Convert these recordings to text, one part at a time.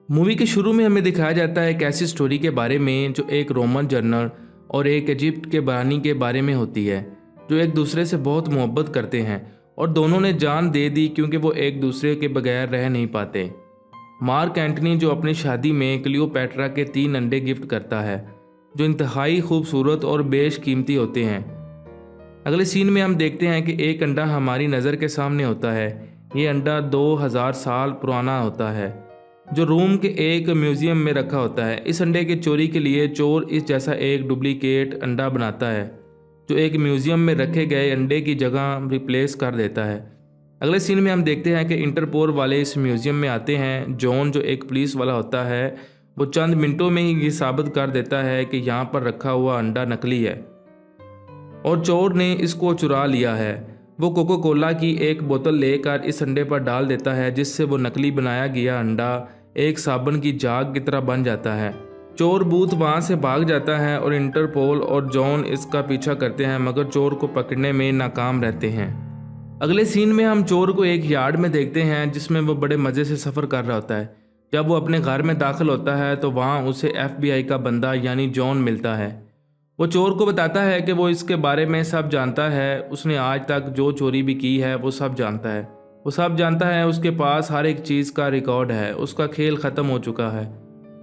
Movie के शुरू में हमें दिखाया जाता है एक ऐसी स्टोरी के बारे में जो एक रोमन जनरल और एक इजिप्ट के बानी के बारे में होती है, जो एक दूसरे से बहुत मोहब्बत करते हैं और दोनों ने जान दे दी क्योंकि वो एक दूसरे के बगैर रह नहीं पाते। मार्क एंटनी जो अपनी शादी में क्लियोपैट्रा के 3 अंडे गिफ्ट करता है, जो इंतहाई खूबसूरत और बेशकीमती होते हैं। अगले सीन में हम देखते हैं कि एक अंडा हमारी नज़र के सामने होता है। ये अंडा 2000 साल पुराना होता है, जो रोम के एक म्यूज़ियम में रखा होता है। इस अंडे की चोरी के लिए चोर इस जैसा एक डुप्लीकेट अंडा बनाता है, जो एक म्यूज़ियम में रखे गए अंडे की जगह रिप्लेस कर देता है। अगले सीन में हम देखते हैं कि इंटरपोल वाले इस म्यूज़ियम में आते हैं। जॉन जो एक पुलिस वाला होता है, वो चंद मिनटों में ही ये साबित कर देता है कि यहाँ पर रखा हुआ अंडा नकली है और चोर ने इसको चुरा लिया है। वो कोको कोला की एक बोतल लेकर इस अंडे पर डाल देता है, जिससे वो नकली बनाया गया अंडा एक साबुन की झाग की तरह बन जाता है। चोर बूथ वहाँ से भाग जाता है और इंटरपोल और जॉन इसका पीछा करते हैं, मगर चोर को पकड़ने में नाकाम रहते हैं। अगले सीन में हम चोर को एक यार्ड में देखते हैं, जिसमें वो बड़े मज़े से सफ़र कर रहा होता है। जब वो अपने घर में दाखिल होता है तो वहाँ उसे FBI का बंदा यानी जॉन मिलता है। वो चोर को बताता है कि वो इसके बारे में सब जानता है। उसने आज तक जो चोरी भी की है वो सब जानता है। वो सब जानता है, उसके पास हर एक चीज़ का रिकॉर्ड है। उसका खेल ख़त्म हो चुका है।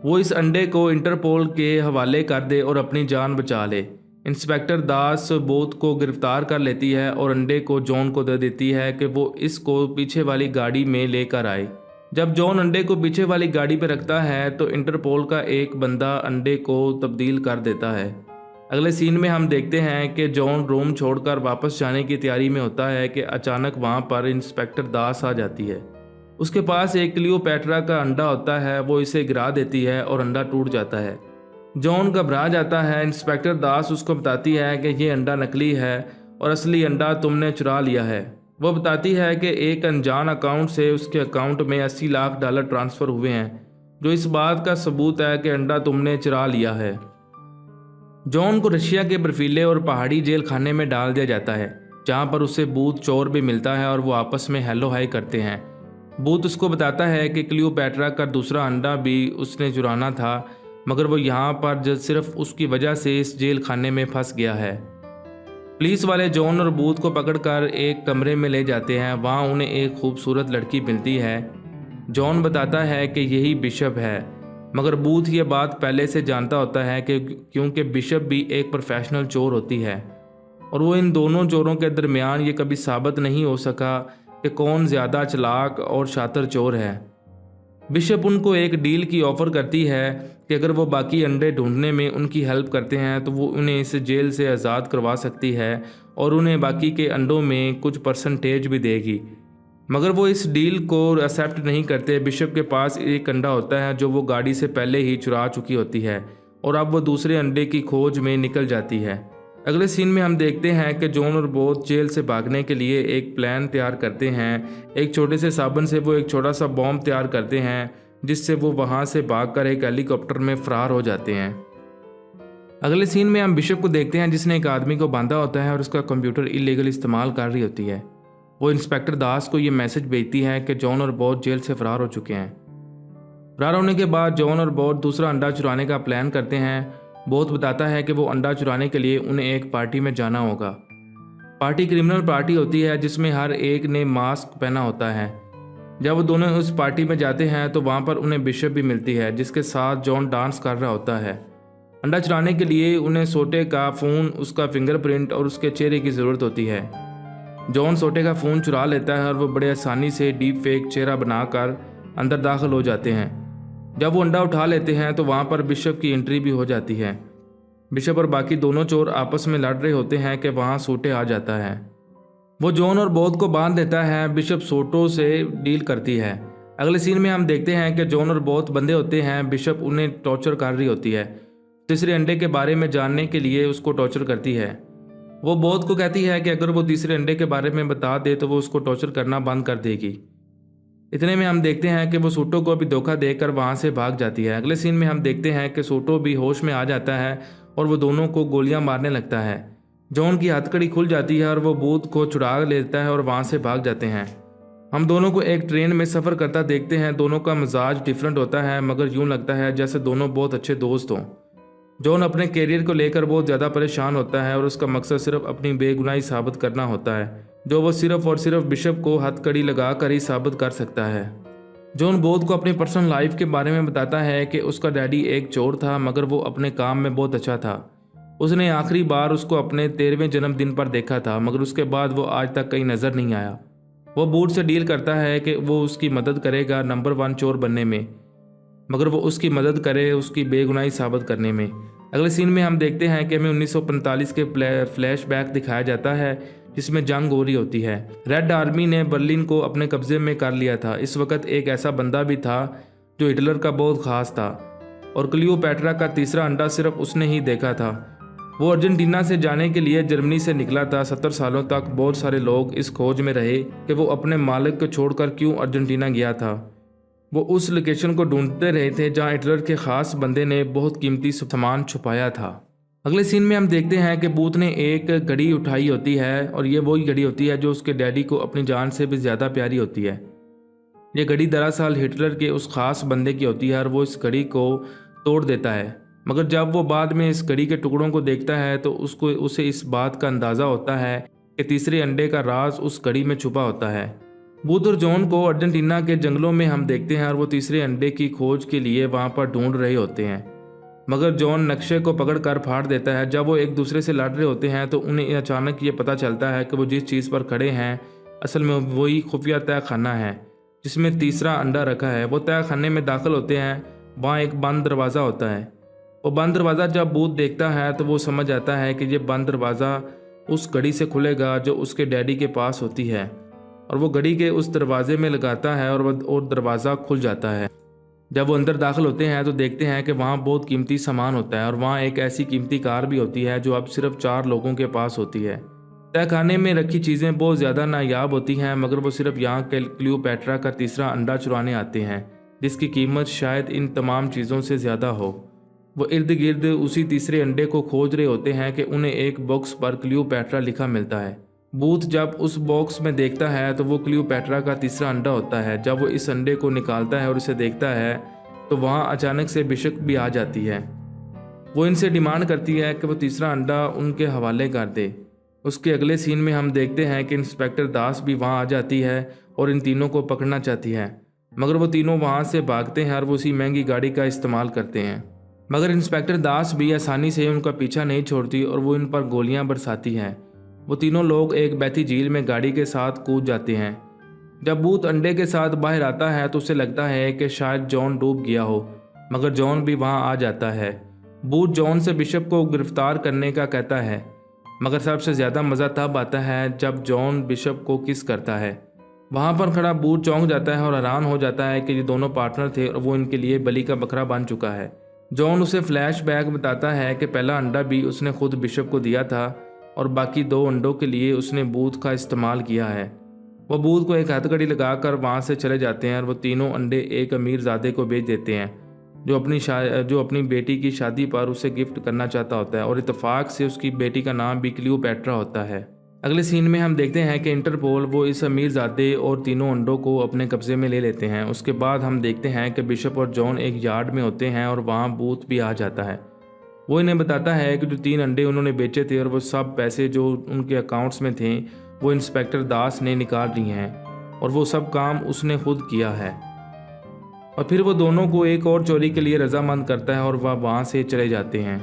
वो इस अंडे को इंटरपोल के हवाले कर दे और अपनी जान बचा ले। इंस्पेक्टर दास बोथ को गिरफ्तार कर लेती है और अंडे को जॉन को दे देती है कि वो इसको पीछे वाली गाड़ी में लेकर आए। जब जॉन अंडे को पीछे वाली गाड़ी पर रखता है तो इंटरपोल का एक बंदा अंडे को तब्दील कर देता है। अगले सीन में हम देखते हैं कि जॉन रोम छोड़कर वापस जाने की तैयारी में होता है कि अचानक वहाँ पर इंस्पेक्टर दास आ जाती है। उसके पास एक क्लियोपैट्रा का अंडा होता है। वो इसे गिरा देती है और अंडा टूट जाता है। जॉन घबरा जाता है। इंस्पेक्टर दास उसको बताती है कि ये अंडा नकली है और असली अंडा तुमने चुरा लिया है। वो बताती है कि एक अनजान अकाउंट से उसके अकाउंट में $80 लाख ट्रांसफ़र हुए हैं, जो इस बात का सबूत है कि अंडा तुमने चुरा लिया है। जॉन को रशिया के बर्फीले और पहाड़ी जेल खाने में डाल दिया जाता है, जहाँ पर उसे बूथ चोर भी मिलता है और वो आपस में हेलो हाई करते हैं। बूथ उसको बताता है कि क्लियोपैट्रा का दूसरा अंडा भी उसने चुराना था, मगर वो यहाँ पर सिर्फ उसकी वजह से इस जेल खाने में फंस गया है। पुलिस वाले जॉन और बूथ को पकड़कर एक कमरे में ले जाते हैं। वहाँ उन्हें एक खूबसूरत लड़की मिलती है। जॉन बताता है कि यही बिशप है, मगर बूथ ये बात पहले से जानता होता है कि क्योंकि बिशप भी एक प्रोफेशनल चोर होती है और वो इन दोनों चोरों के दरमियान ये कभी साबित नहीं हो सका कि कौन ज़्यादा चालाक और शातिर चोर है। बिशप उनको एक डील की ऑफ़र करती है कि अगर वो बाकी अंडे ढूंढने में उनकी हेल्प करते हैं तो वो उन्हें इस जेल से आज़ाद करवा सकती है और उन्हें बाकी के अंडों में कुछ परसेंटेज भी देगी, मगर वो इस डील को एक्सेप्ट नहीं करते। बिशप के पास एक अंडा होता है जो वो गाड़ी से पहले ही चुरा चुकी होती है और अब वो दूसरे अंडे की खोज में निकल जाती है। अगले सीन में हम देखते हैं कि जॉन और बोथ जेल से भागने के लिए एक प्लान तैयार करते हैं। एक छोटे से साबुन से वो एक छोटा सा बॉम्ब तैयार करते हैं, जिससे वो वहाँ से भागकर एक हेलीकॉप्टर में फरार हो जाते हैं। अगले सीन में हम बिशप को देखते हैं, जिसने एक आदमी को बांधा होता है और उसका कंप्यूटर इलीगल इस्तेमाल कर रही होती है। वो इंस्पेक्टर दास को ये मैसेज भेजती है कि जॉन और बोथ जेल से फरार हो चुके हैं। फरार होने के बाद जॉन और बोथ दूसरा अंडा चुराने का प्लान करते हैं। बोथ बताता है कि वो अंडा चुराने के लिए उन्हें एक पार्टी में जाना होगा। पार्टी क्रिमिनल पार्टी होती है, जिसमें हर एक ने मास्क पहना होता है। जब वो दोनों उस पार्टी में जाते हैं तो वहाँ पर उन्हें बिशप भी मिलती है, जिसके साथ जॉन डांस कर रहा होता है। अंडा चुराने के लिए उन्हें सोटे का फ़ोन, उसका फिंगरप्रिंट और उसके चेहरे की ज़रूरत होती है। जॉन सोटे का फ़ोन चुरा लेता है और वो बड़े आसानी से डीप फेक चेहरा बनाकर अंदर दाखिल हो जाते हैं। जब वो अंडा उठा लेते हैं तो वहाँ पर बिशप की एंट्री भी हो जाती है। बिशप और बाकी दोनों चोर आपस में लड़ रहे होते हैं कि वहाँ सोटे आ जाता है। वो जॉन और बोथ को बांध देता है। बिशप सोटो से डील करती है। अगले सीन में हम देखते हैं कि जॉन और बोथ बंधे होते हैं। बिशप उन्हें टॉर्चर कर रही होती है। तीसरे अंडे के बारे में जानने के लिए उसको टॉर्चर करती है। वो बोथ को कहती है कि अगर वो तीसरे अंडे के बारे में बता दे तो वो उसको टॉर्चर करना बंद कर देगी। इतने में हम देखते हैं कि वो सोटो को भी धोखा देकर वहाँ से भाग जाती है। अगले सीन में हम देखते हैं कि सोटो भी होश में आ जाता है और वो दोनों को गोलियां मारने लगता है। जॉन की हथकड़ी खुल जाती है और वो बूथ को छुड़ा लेता है और वहाँ से भाग जाते हैं। हम दोनों को एक ट्रेन में सफ़र करता देखते हैं। दोनों का मिजाज डिफरेंट होता है, मगर यूँ लगता है जैसे दोनों बहुत अच्छे दोस्त हों। जॉन अपने कैरियर को लेकर बहुत ज़्यादा परेशान होता है और उसका मकसद सिर्फ अपनी बेगुनाही साबित करना होता है, जो वो सिर्फ और सिर्फ बिशप को हथकड़ी लगा कर ही साबित कर सकता है। जॉन बोथ को अपनी पर्सनल लाइफ के बारे में बताता है कि उसका डैडी एक चोर था, मगर वो अपने काम में बहुत अच्छा था। उसने आखिरी बार उसको अपने 13वें जन्मदिन पर देखा था, मगर उसके बाद वो आज तक कहीं नज़र नहीं आया। वो बूट से डील करता है कि वो उसकी मदद करेगा नंबर 1 चोर बनने में, मगर वो उसकी मदद करे उसकी बेगुनाही साबित करने में। अगले सीन में हम देखते हैं कि हमें 1945 के फ्लैशबैक दिखाया जाता है, जिसमें जंग हो रही होती है। रेड आर्मी ने बर्लिन को अपने कब्जे में कर लिया था। इस वक्त एक ऐसा बंदा भी था जो हिटलर का बहुत ख़ास था, और क्लियोपैट्रा का तीसरा अंडा सिर्फ उसने ही देखा था। वो अर्जेंटीना से जाने के लिए जर्मनी से निकला था। 70 सालों तक बहुत सारे लोग इस खोज में रहे कि वो अपने मालिक को छोड़कर क्यों अर्जेंटीना गया था। वो उस लोकेशन को ढूंढते रहे थे जहां हिटलर के ख़ास बंदे ने बहुत कीमती सामान छुपाया था। अगले सीन में हम देखते हैं कि बूथ ने एक घड़ी उठाई होती है, और ये वही घड़ी होती है जो उसके डैडी को अपनी जान से भी ज़्यादा प्यारी होती है। ये घड़ी दरअसल हिटलर के उस ख़ास बंदे की होती है, और वो इस घड़ी को तोड़ देता है। मगर जब वो बाद में इस घड़ी के टुकड़ों को देखता है तो उसे इस बात का अंदाज़ा होता है कि तीसरे अंडे का राज उस घड़ी में छुपा होता है। बूथ और जॉन को अर्जेंटीना के जंगलों में हम देखते हैं, और वो तीसरे अंडे की खोज के लिए वहाँ पर ढूंढ रहे होते हैं। मगर जॉन नक्शे को पकड़कर फाड़ देता है। जब वो एक दूसरे से लड़ रहे होते हैं तो उन्हें अचानक ये पता चलता है कि वो जिस चीज़ पर खड़े हैं असल में वही खुफिया तय खाना है जिसमें तीसरा अंडा रखा है। वो तय खाने में दाखिल होते हैं। वहाँ एक बंद दरवाज़ा होता है। वो बंद दरवाज़ा जब बूथ देखता है तो वो समझ आता है कि ये बंद दरवाज़ा उस घड़ी से खुलेगा जो उसके डैडी के पास होती है, और वो घड़ी के उस दरवाजे में लगाता है और दरवाज़ा खुल जाता है। जब वो अंदर दाखिल होते हैं तो देखते हैं कि वहाँ बहुत कीमती सामान होता है, और वहाँ एक ऐसी कीमती कार भी होती है जो अब सिर्फ 4 लोगों के पास होती है। तहखाने में रखी चीज़ें बहुत ज़्यादा नायाब होती हैं, मगर वो सिर्फ यहाँ के क्लियोपैट्रा का तीसरा अंडा चुराने आते हैं, जिसकी कीमत शायद इन तमाम चीज़ों से ज़्यादा हो। वो इर्द गिर्द उसी तीसरे अंडे को खोज रहे होते हैं कि उन्हें एक बॉक्स पर क्लियोपैट्रा लिखा मिलता है। बूथ जब उस बॉक्स में देखता है तो वो क्लियोपैट्रा का तीसरा अंडा होता है। जब वो इस अंडे को निकालता है और इसे देखता है तो वहाँ अचानक से बिशप भी आ जाती है। वो इनसे डिमांड करती है कि वो तीसरा अंडा उनके हवाले कर दे। उसके अगले सीन में हम देखते हैं कि इंस्पेक्टर दास भी वहाँ आ जाती है और इन तीनों को पकड़ना चाहती है, मगर वो तीनों वहाँ से भागते हैं और वो उसी महंगी गाड़ी का इस्तेमाल करते हैं। मगर इंस्पेक्टर दास भी आसानी से उनका पीछा नहीं छोड़ती और वो इन पर गोलियां बरसाती है। वो तीनों लोग एक बहती झील में गाड़ी के साथ कूद जाते हैं। जब बूथ अंडे के साथ बाहर आता है तो उसे लगता है कि शायद जॉन डूब गया हो, मगर जॉन भी वहां आ जाता है। बूथ जॉन से बिशप को गिरफ्तार करने का कहता है, मगर सबसे ज़्यादा मज़ा तब आता है जब जॉन बिशप को किस करता है। वहाँ पर खड़ा बूथ चौंक जाता है और हैरान हो जाता है कि ये दोनों पार्टनर थे और वो इनके लिए बलि का बकरा बन चुका है। जॉन उसे फ्लैशबैक बताता है कि पहला अंडा भी उसने खुद बिशप को दिया था और बाकी 2 अंडों के लिए उसने बूथ का इस्तेमाल किया है। वो बूथ को एक हथकड़ी लगाकर वहाँ से चले जाते हैं और वो तीनों अंडे एक अमीरजादे को बेच देते हैं जो अपनी बेटी की शादी पर उसे गिफ्ट करना चाहता होता है, और इत्तेफाक से उसकी बेटी का नाम भी क्लियोपैट्रा होता है। अगले सीन में हम देखते हैं कि इंटरपोल वो इस अमीरजादे और तीनों अंडों को अपने कब्जे में ले लेते हैं। उसके बाद हम देखते हैं कि बिशप और जॉन एक यार्ड में होते हैं और वहाँ बूथ भी आ जाता है। वो इन्हें बताता है कि जो 3 अंडे उन्होंने बेचे थे और वो सब पैसे जो उनके अकाउंट्स में थे वो इंस्पेक्टर दास ने निकाल लिए हैं और वो सब काम उसने खुद किया है। और फिर वो दोनों को एक और चोरी के लिए रजामंद करता है और वह वहाँ से चले जाते हैं।